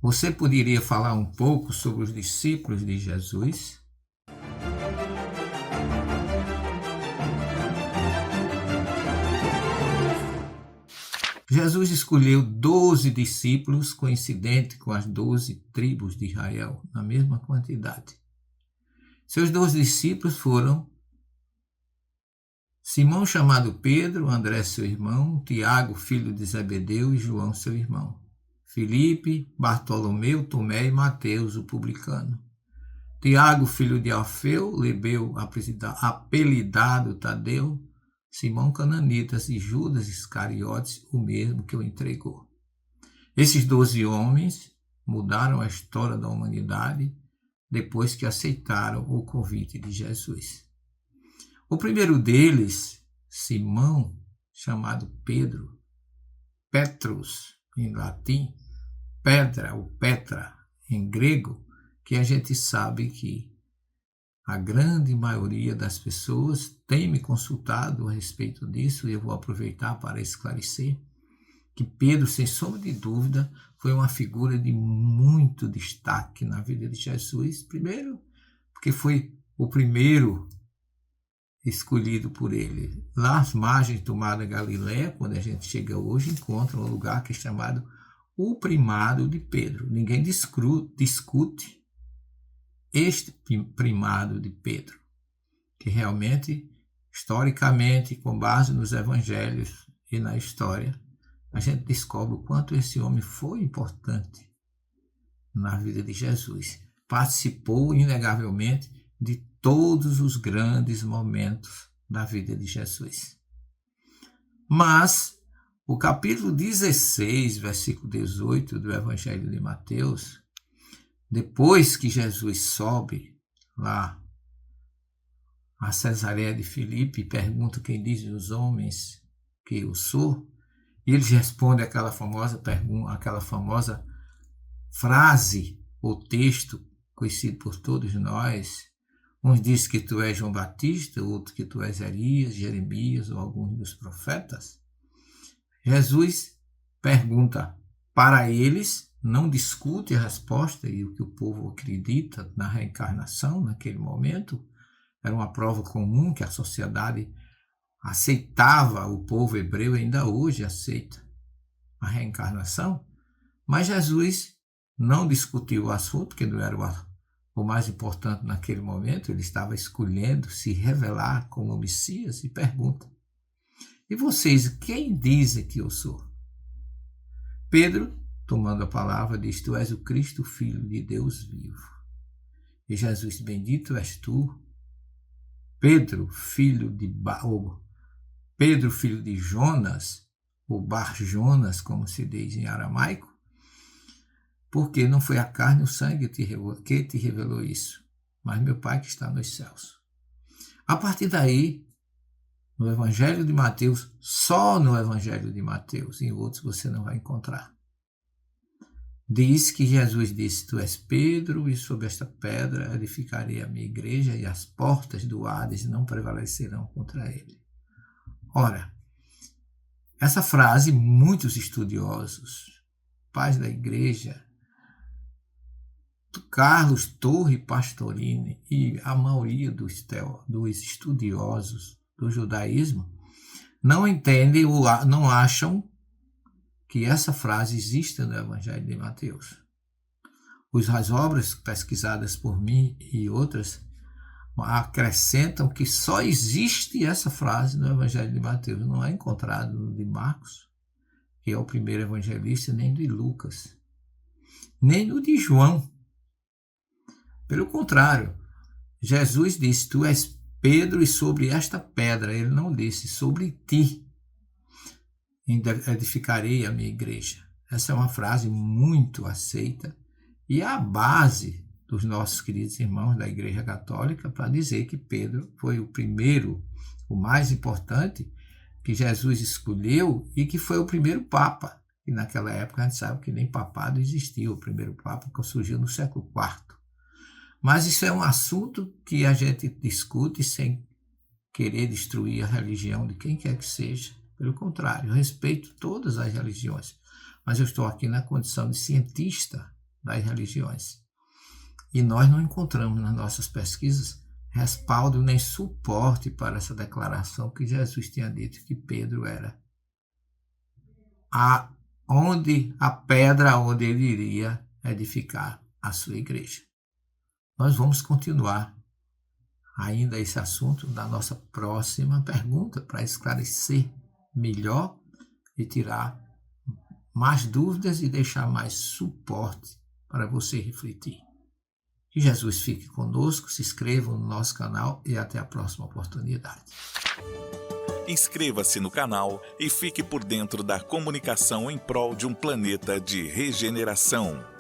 Você poderia falar um pouco sobre os discípulos de Jesus? Jesus escolheu 12 discípulos, coincidente com as 12 tribos de Israel, na mesma quantidade. Seus 12 discípulos foram Simão, chamado Pedro, André, seu irmão, Tiago, filho de Zebedeu, e João, seu irmão, Filipe, Bartolomeu, Tomé e Mateus, o publicano, Tiago, filho de Alfeu, Lebeu, apelidado Tadeu, Simão Cananitas e Judas Iscariotes, o mesmo que o entregou. Esses 12 homens mudaram a história da humanidade depois que aceitaram o convite de Jesus. O primeiro deles, Simão, chamado Pedro, Petrus, em latim, pedra ou petra, em grego, que a gente sabe que a grande maioria das pessoas tem me consultado a respeito disso, e eu vou aproveitar para esclarecer que Pedro, sem sombra de dúvida, foi uma figura de muito destaque na vida de Jesus. Primeiro, porque foi o primeiro escolhido por ele. Lá às margens do mar da Galileia, quando a gente chega hoje, encontra um lugar que é chamado o primado de Pedro. Ninguém discute este primado de Pedro, que realmente, historicamente, com base nos evangelhos e na história, a gente descobre o quanto esse homem foi importante na vida de Jesus. Participou, inegavelmente, de todos os grandes momentos da vida de Jesus. Mas o capítulo 16, versículo 18 do Evangelho de Mateus, depois que Jesus sobe lá a Cesareia de Filipe e pergunta quem dizem os homens que eu sou, e eles respondem aquela famosa pergunta, aquela famosa frase ou texto conhecido por todos nós. Uns dizem que tu és João Batista, outros que tu és Elias, Jeremias ou alguns dos profetas. Jesus pergunta para eles, não discute a resposta e o que o povo acredita na reencarnação naquele momento. Era uma prova comum que a sociedade aceitava, o povo hebreu ainda hoje aceita a reencarnação, mas Jesus não discutiu o assunto, porque não era o mais importante naquele momento. Ele estava escolhendo se revelar como Messias e pergunta: e vocês, quem dizem que eu sou? Pedro, tomando a palavra, diz: tu és o Cristo, Filho de Deus vivo. E Jesus: bendito és tu, Pedro, filho de Jonas, ou Bar Jonas, como se diz em aramaico, porque não foi a carne e o sangue que te revelou isso, mas meu Pai que está nos céus. A partir daí, no Evangelho de Mateus, só no Evangelho de Mateus, em outros você não vai encontrar, diz que Jesus disse: tu és Pedro, e sobre esta pedra edificarei a minha igreja, e as portas do Hades não prevalecerão contra ele. Ora, essa frase, muitos estudiosos, pais da igreja, Carlos Torre Pastorini e a maioria dos estudiosos do judaísmo, não entendem ou não acham que essa frase exista no Evangelho de Mateus. As obras pesquisadas por mim e outras acrescentam que só existe essa frase no Evangelho de Mateus. Não é encontrado no de Marcos, que é o primeiro evangelista, nem de Lucas, nem no de João. Pelo contrário, Jesus disse: tu és Pedro, e sobre esta pedra, ele não disse sobre ti edificarei a minha igreja. Essa é uma frase muito aceita e é a base dos nossos queridos irmãos da Igreja Católica para dizer que Pedro foi o primeiro, o mais importante que Jesus escolheu, e que foi o primeiro Papa. E naquela época a gente sabe que nem papado existia, o primeiro Papa que surgiu no século IV. Mas isso é um assunto que a gente discute sem querer destruir a religião de quem quer que seja. Pelo contrário, eu respeito todas as religiões, mas eu estou aqui na condição de cientista das religiões. E nós não encontramos nas nossas pesquisas respaldo nem suporte para essa declaração que Jesus tinha dito que Pedro era a pedra onde ele iria edificar a sua igreja. Nós vamos continuar ainda esse assunto na nossa próxima pergunta para esclarecer melhor e tirar mais dúvidas e deixar mais suporte para você refletir. Que Jesus fique conosco, se inscreva no nosso canal e até a próxima oportunidade. Inscreva-se no canal e fique por dentro da comunicação em prol de um planeta de regeneração.